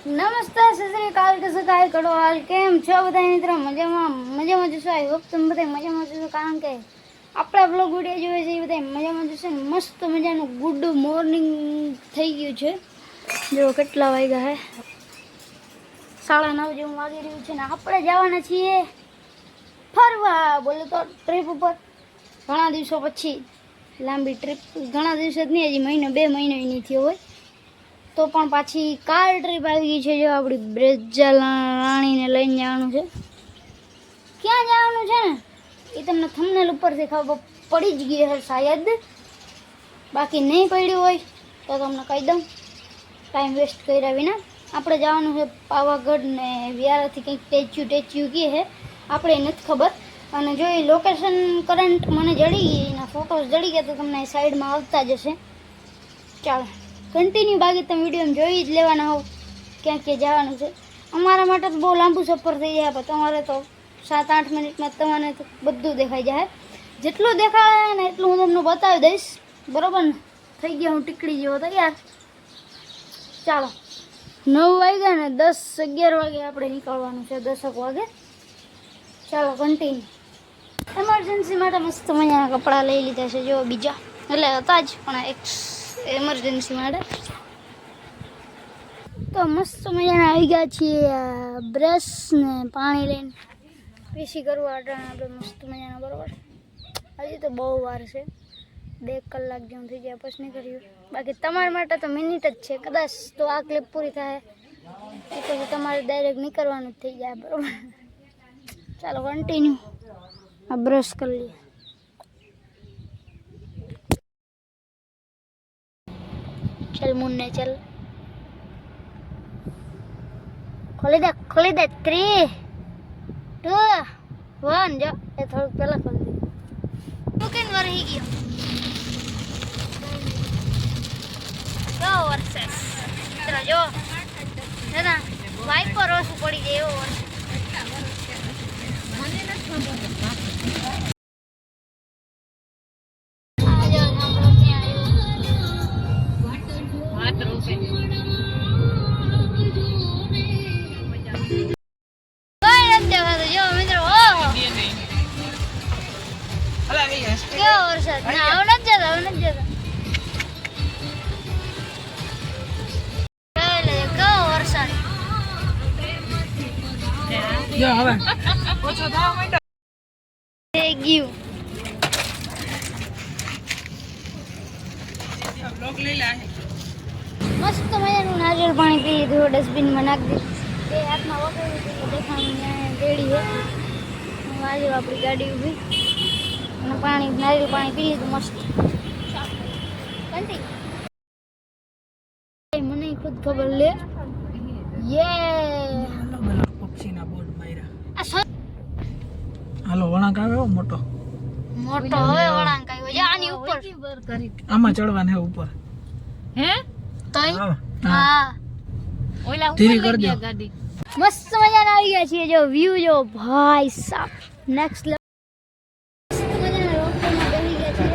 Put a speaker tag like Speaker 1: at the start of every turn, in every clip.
Speaker 1: નમસ્તે સત શ્રી અકાલ કે સકાય કડો હાલ કેમ છો બધા મિત્રો? મજામાં જશો. આઈ હોપ તમે બધા મજામાં જશો, કારણ કે આપણા બ્લોગ વિડીયો જોઈએ છે એ બધા મજામાં જશે. મસ્ત મજાનું ગુડ મોર્નિંગ થઈ ગયું છે. જો કેટલા વાગ્યા છે, 9:30 જેવું વાગી રહ્યું છે ને આપણે જવાના છીએ ફરવા. બોલો તો ટ્રીપ ઉપર. ઘણા દિવસો પછી લાંબી ટ્રીપ, ઘણા દિવસો જ નહીં, હજી મહિનો 2 મહિનો નહીં થયો હોય તો પણ પાછી કાર ટ્રીપ આવી ગઈ છે. જો આપણી બ્રેજા રાણીને લઈને જવાનું છે. ક્યાં જવાનું છે ને એ તમને થંબનેલ ઉપરથી ખબર પડી જ ગઈ હશે શાયદ, બાકી નહીં પડ્યું હોય તો તમને કહી દઉં ટાઈમ વેસ્ટ કર્યા વિના. આપણે જવાનું છે પાવાગઢ ને વ્યારાથી કંઈક ટેચ્યુ કહે છે, આપણે નથી ખબર. અને જો એ લોકેશન કરંટ મને જડી ગઈ, એના ફોટોસ જડી ગયા તો તમને સાઈડમાં આવતા જ હશે. ચાલો કન્ટિન્યુ, બાકી તમે વિડીયો જોઈ જ લેવાના હોવ ક્યાં ક્યાં જવાનું છે. અમારા માટે તો બહુ લાંબુ સફર થઈ જાય, પણ તમારે તો 7-8 મિનિટમાં તમને તો બધું દેખાઈ જાય. જેટલું દેખાય ને એટલું હું તમને બતાવી દઈશ, બરાબર ને? થઈ ગયા હું ટીકડી જેવો તૈયાર. ચાલો 9 વાગ્યા ને 10-11 વાગે આપણે નીકળવાનું છે, 10 વાગે. ચાલો કન્ટિન્યુ. એમરજન્સી માટે મસ્ત મજાના કપડાં લઈ લીધા છે, જો બીજા એટલે હતા જ પણ એક એમરજન્સી માટે. તો મસ્ત મજાના આવી ગયા છીએ બ્રશ ને પાણી લઈને પીસી કરવા આપણે મસ્ત મજાના, બરાબર? હજી તો બહુ વાર છે, 2 કલાક જેમ થઈ ગયા પછી નહીં કર્યું. બાકી તમારા માટે તો મિનિટ જ છે, કદાચ તો આ ક્લિપ પૂરી થાય એ પછી તમારે ડાયરેક્ટ નીકળવાનું જ થઈ જાય, બરાબર? ચાલો કન્ટિન્યુ. આ બ્રશ કરી લઈએ. चल मुन्ने चल, खोली दे 3, 2, 1 जो ये थोड़ा पहला खोल दे. बुकिंग वर ही गया जो वर्सेस इधर जो है ना वाइपर ओस पड़ी गई वो મને ન ખબર. મસ્ત મજાનું નારિયેળ પાણી પી લીધું, ડસ્ટબિનમાં નાખી દીધું. 2 હાથમાં વગાડી દીધું, દેખાણું રેડી છે. આજે આપણી ગાડી ઊભી અને પાણી નારિયેળ પાણી પી લીધું મસ્ત. મને ખુદ ખબર લે
Speaker 2: પક્ષીના બોર્ડ માર્યા. હાલો વળાંક આવ્યો મોટો
Speaker 1: મોટો હવે વળાંક આવ્યો છે આની ઉપર.
Speaker 2: આમાં ચડવાને હે ઉપર.
Speaker 3: હે
Speaker 1: તોય હા
Speaker 3: ઓલા
Speaker 2: ધીરે
Speaker 3: ઉપર લઈ
Speaker 2: કરજો.
Speaker 3: ગયા ગાડી.
Speaker 1: મસ્ત મજાના આવી ગયા છીએ. જો વ્યૂ જો ભાઈ સાહેબ નેક્સ્ટ લેવલ. મસ્ત મજાના રોડમાં બેસી ગયા છે.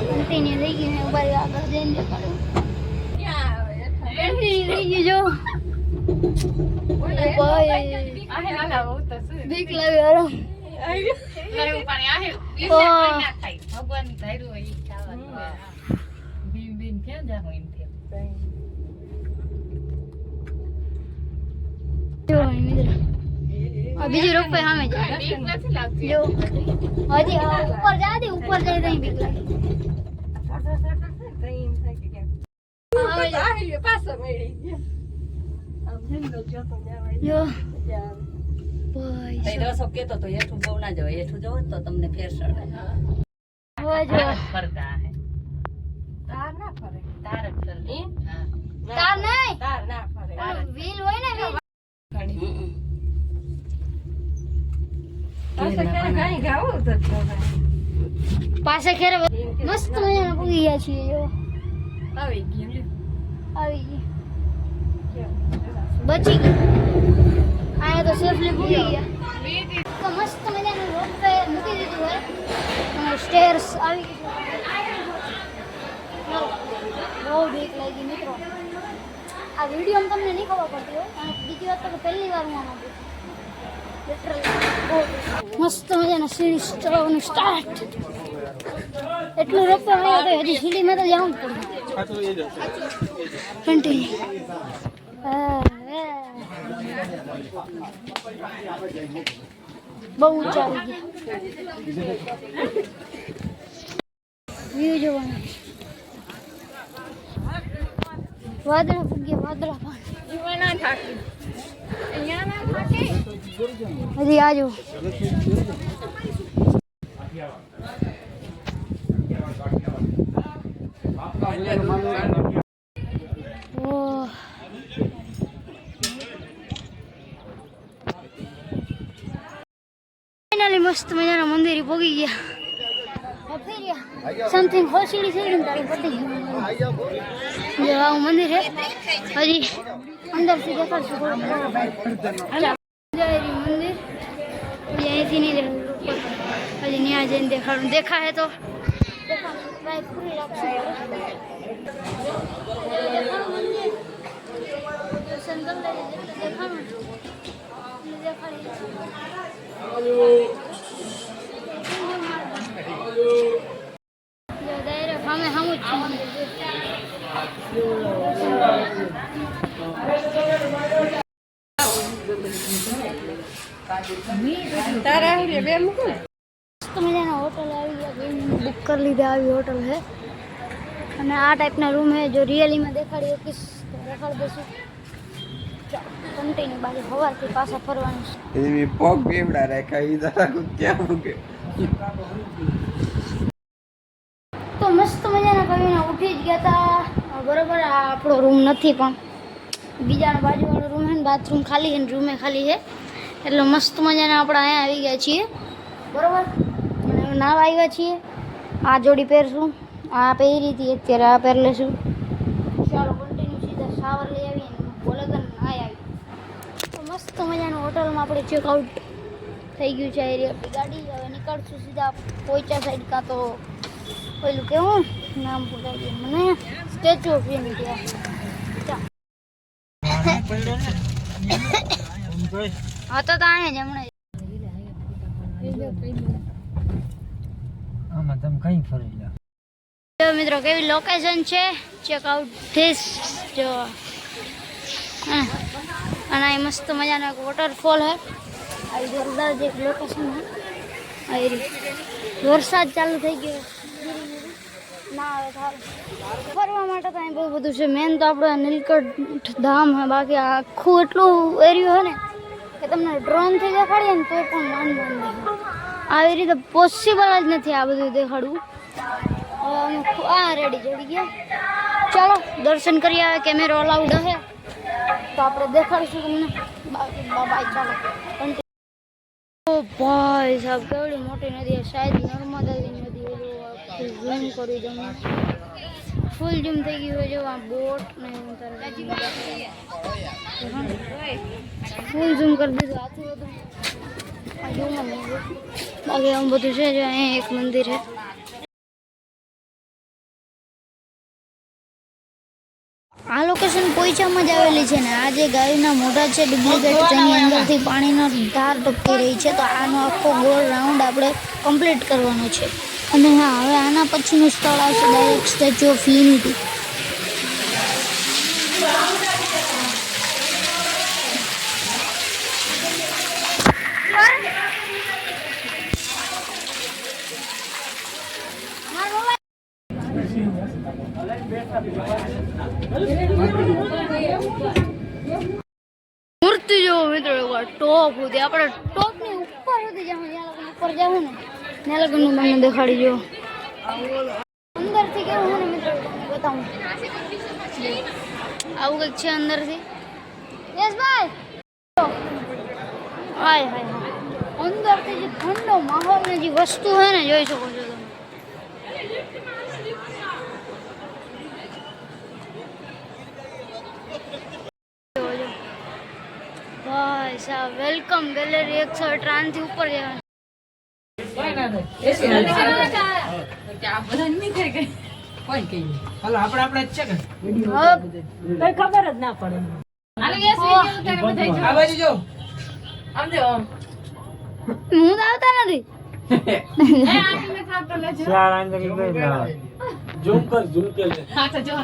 Speaker 1: કન્ટિન્યુ થઈ ગયું ને ઉભા રહ્યો, આગળ જઈને દેખાડું. કન્ટિન્યુ થઈ ગયું જો. ભાઈ
Speaker 3: આહે લાલા બહુ તો છે.
Speaker 1: બીક લાગે હારો.
Speaker 3: લાયું પાણી આહે. ઈ
Speaker 1: ઓહ.
Speaker 3: પાણી ના થાય. ભગવાનની ધાર્યું હોય ઈ ખાવાનું. બીન બીન ક્યાં જા હોય એમ થયું.
Speaker 1: જો મિત્રો આ બીજી રોપ પે સામે જાય.
Speaker 3: બીક નથી લાગતી.
Speaker 1: જો હજી ઉપર જા દે, ઉપર જાય તો બીક લાગે. જો ભાઈ
Speaker 4: તઈ રસો કેતો તો હેઠું બહુ ના જવાય, હેઠું જવો તો તમને ફેર સડે.
Speaker 1: હવે જો
Speaker 3: ફરતા હે.
Speaker 4: તાર ના ફરે,
Speaker 3: તાર જ ફરે. હા.
Speaker 1: તાર નહીં,
Speaker 4: તાર ના ફરે.
Speaker 1: વ્હીલ હોય ને વ્હીલ. પાસે ખેરે મસ્ત મજાના પૂગી ગયા છીએ. જો
Speaker 4: આવી ગયું.
Speaker 1: આવી ગઈ, બચી ગઈ. આયા તો સેફલી પૂગી ગયા. તો મસ્ત મજાનું રોપ પે મૂકી દીધું હોય અને સ્ટેર્સ આવી ગઈ. બહુ બીક લાગી મિત્રો. આ વિડીયોમાં તમને નહીં ખબર પડતી હોય અને બીજી વાત તો પહેલી વાર હું આમાં મસ્ત મજાના સીડી ચડવાનું સ્ટાર્ટ. એટલું રોપવા આવ્યો તો હજી સીડીમાં તો જવું જ પડે. કન્ટિન્યુ. બહુ ઊંચા આવી ગયા. વ્યૂ જોવાનું. વાદળા ફૂગ્યા, વાદળા પાણી. હજી આજો. ફાઇનલી મસ્ત મજાના મંદિરે પહોંચી ગયા. સમથિંગ હોસીડી થઈ ગઈ તારી પતી ગયું. જો આવું મંદિર છે. હજી અંદરથી દેખાડશું થોડું. મંદિર અહીંથી નહીં હજી ત્યાં જઈને દેખાડું. દેખાય તો પૂરી રાખશું. દર્શન કરી લેજે. દેખાડું દેખાડી. ડાયરેક્ટ સામે સામું જ મસ્ત મજાના હોટલ આવી ગયા. બુક કરી લીધા. આવી હોટલ છે અને આ ટાઈપના રૂમ છે. જો રિયલીમાં દેખાડી શકીશ તો દેખાડી દઈશું. કન્ટિન્યુ બાકી સવારથી પાછા ફરવાનું છે.
Speaker 5: એવી પગ બેવડા રાખ્યા ઈ જરા ક્યાં મૂકે.
Speaker 1: તો મસ્ત મજાના કવિના ઉઠી જ ગયા હતા. બરોબર આ આપણો રૂમ નથી પણ બીજાનો બાજુવાળો રૂમ છે ને બાથરૂમ ખાલી છે ને રૂમે ખાલી છે. એટલે મસ્ત મજાના આપણે અહીંયા આવી ગયા છીએ. બરોબર અને નાવા આવ્યા છીએ. આ જોડી પહેરશું. આ પહેરી હતી અત્યારે આ પહેરી લઈશું. ચાલો કન્ટિન્યુ સીધા શાવર લઈ આવીએ ને બોલે તો આવી. તો મસ્ત મજાનું હોટલમાં આપણે ચેકઆઉટ થઈ ગયું છે. આપણી ગાડી હવે નીકળશું સીધા પોઈચા સાઈડ. કાં તો પેલું કેવું નામ ભૂલાઈ ગયું મને. Statue of unity. હા તો અહીંયા જ હમણાં.
Speaker 2: આમાં તમે કઈ ફરી લો.
Speaker 1: મિત્રો કેવી લોકેશન છે ચેકઆઉટ ધીસ જો. અને અહીં મસ્ત મજાનો એક વોટરફોલ છે. આવી જોરદાર જે લોકેશન છે. આવી વરસાદ ચાલુ થઈ ગયો. ના આવે સારું ફરવા માટે તો અહીં બહુ બધું છે. મેન તો આપણે નીલકંઠ ધામ છે. બાકી આખું એટલું એરિયો છે ને કે તમને ડ્રોનથી દેખાડીએ ને તો પણ વાંધો નહીં. આવી રીતે પોસિબલ જ નથી આ બધું દેખાડવું. આ રેડી ચડી ગયા. ચાલો દર્શન કરી આવે. કેમેરો અલાઉડ હશે તો આપણે દેખાડીશું તમને. બાકી બાય. ચાલો. ઓ ભાઈ સાહેબ કેવડી મોટી નદી. શાયદ નર્મદાની નદી. ઝૂમ કરી દઉં. ફૂલ ઝૂમ થઈ ગયું હોય. જો આ બોટ ને ફૂલ ઝૂમ કરી દીધું. આથી બધું બાકી આમ બધું છે. જો અહીંયા એક મંદિર છે. આ લોકેશન પોઈચામાં જ આવેલી છે ને આ જે ગાયના મોઢા છે ડુપ્લિકેટ તેની અંદરથી પાણીનો ધાર ટપકી રહી છે. તો આનો આખો ગોળ રાઉન્ડ આપણે કમ્પ્લીટ કરવાનો છે. અને હા હવે આના પછીનું સ્થળ આવશે ડાયરેક્ટ સ્ટેચ્યુ ઓફ યુનિટી. મૂર્તિ જોવો મિત્રો. ટોપ સુધી આપણે ટોપની ઉપર સુધી જ્યાં ઉપર જાવું ને ત્યાં લગનનું મને દેખાડી જો. અંદરથી કેવું છે ને મિત્રો તમને બતાવું. આવું કંઈક છે અંદરથી. યશભાઈ હાય હાય અંદરથી જે ઠંડો માહોલ ને જે વસ્તુ છે ને જોઈ શકો છો તમે. ભાઈ સાહેબ વેલકમ ગેલેરી 158 થી ઉપર જવાનું.
Speaker 4: કોઈ કહી
Speaker 2: હાલો આપણે જ છે કે
Speaker 1: હવે
Speaker 2: કઈ ખબર જ ના પડે
Speaker 3: હાલો યસ વિડિયો તારે બધાય જો
Speaker 2: આ બાજુ જો
Speaker 3: આમ જો
Speaker 1: હું તો આવતા નથી
Speaker 3: એ આની મે થાતો લેજો
Speaker 2: ઝૂમ કર
Speaker 3: હા તો જો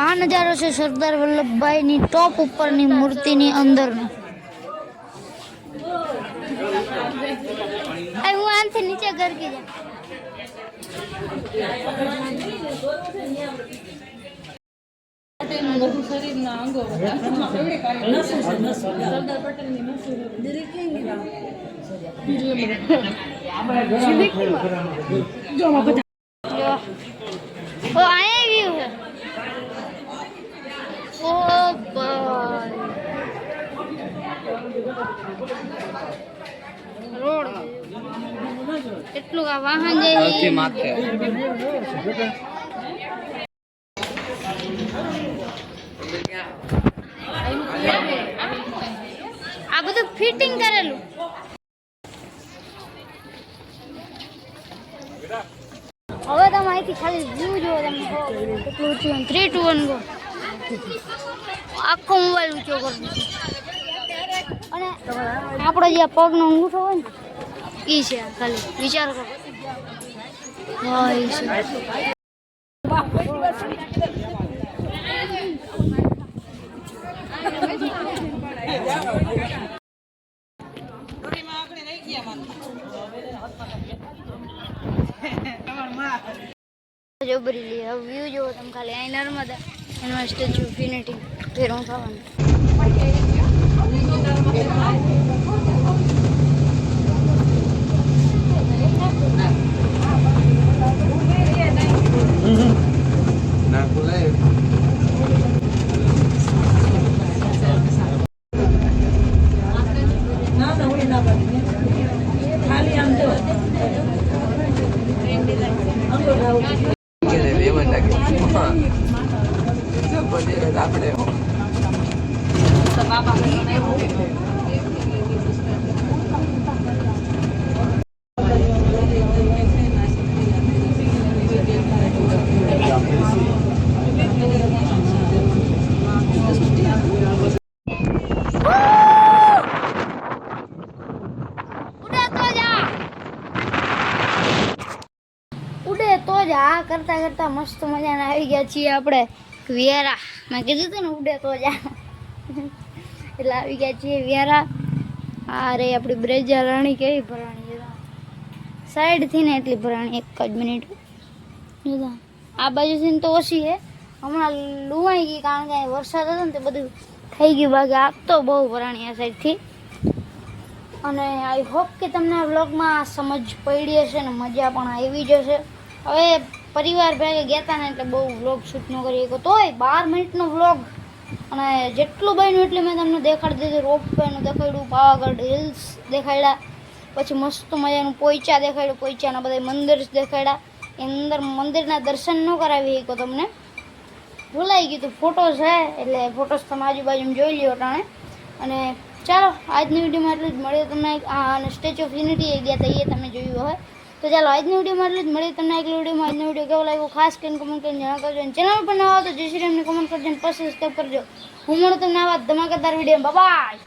Speaker 1: આ નજારો છે સરદાર વલ્લભભાઈની ટોપ ઉપરની મૂર્તિની અંદરનો. હું આનથી નીચે ગરકી જા.
Speaker 3: શરીરના અંગો સરદાર પટેલની
Speaker 1: જો ઓ આયા વ્યૂ હે. ઓ ભાઈ રોડ એટલું આ વાહન જાય છે. આ બધું ફિટિંગ કરેલું. હવે તમે અહીંથી ખાલી વ્યૂ જુઓ, તમને કેટલું ઊંચું. 3 2 1 ગો. આખો મોબાઈલ ઊંચો કરી દીધો. અને આપણો જે પગનો અંગૂઠો હોય ને એ છે ખાલી વિચાર કરો. હા એ છે. જોબરી લે હવે વ્યૂ જોવો તમે ખાલી. અહીં નર્મદા એનો સ્ટેચ્યુ ઓફ યુનિટી ફેરવું થવાનું.
Speaker 5: ના ખુલાય લેવન લાગે આપણે
Speaker 1: ઉડે તો જ આ કરતા કરતા મસ્ત મજાના આવી ગયા છીએ આપણે વ્યારા. મેં કીધું હતું ને ઉડે તો જ એટલે આવી ગયા છીએ વ્યારા. આ રે આપણી બ્રેજા રાણી કેવી ભરાણી છે સાઈડથી ને એટલી ભરાણી. એક જ મિનિટ જોતા આ બાજુથી તો ઓછી છે. હમણાં લુવાઈ ગઈ કારણ કે વરસાદ હતો ને તે બધું થઈ ગયું. બાકી આગ તો બહુ ભરાણી આ સાઈડથી. અને આઈ હોપ કે તમને આ વ્લોગમાં સમજ પડી હશે ને મજા પણ આવી જશે. હવે પરિવાર ભેગે ગયા હતા ને એટલે બહુ વ્લોગ શૂટ ન કરી શકો. તોય 12 મિનિટનો વ્લોગ અને જેટલું બન્યું એટલું મેં તમને દેખાડી દીધું. રોપવેનું દેખાડ્યું, પાવાગઢ હિલ્સ દેખાડ્યા, પછી મસ્ત મજાનું પોઈચા દેખાડ્યું, પોઈચાના બધા મંદિર દેખાડ્યા. એ અંદર મંદિરના દર્શન ન કરાવી શકો તમને, ભૂલાઈ ગયું. તો ફોટોસ છે એટલે ફોટોસ તમે આજુબાજુમાં જોઈ લ્યો ટાણે. અને ચાલો આજની વિડીયોમાં એટલું જ. મળ્યું તમને અને સ્ટેચ્યુ ઓફ યુનિટી એ ગયા હતા એ તમે જોયું હોય. તો ચાલો આજની વિડીયોમાં એટલું જ. મળ્યું તમને આગલી વિડીયોમાં. આજનો વિડીયો કેવો લાગ્યો ખાસ કરીને કમેન્ટ કરીને જણાવ કરજો. અને ચેનલ પર નવા હો તો જય શ્રી રામને કમેન્ટ કરજો અને પછી સબસ્ક્રાઈબ કરજો. હું મળું તમને આવા ધમાકેદાર વિડીયો. બાય.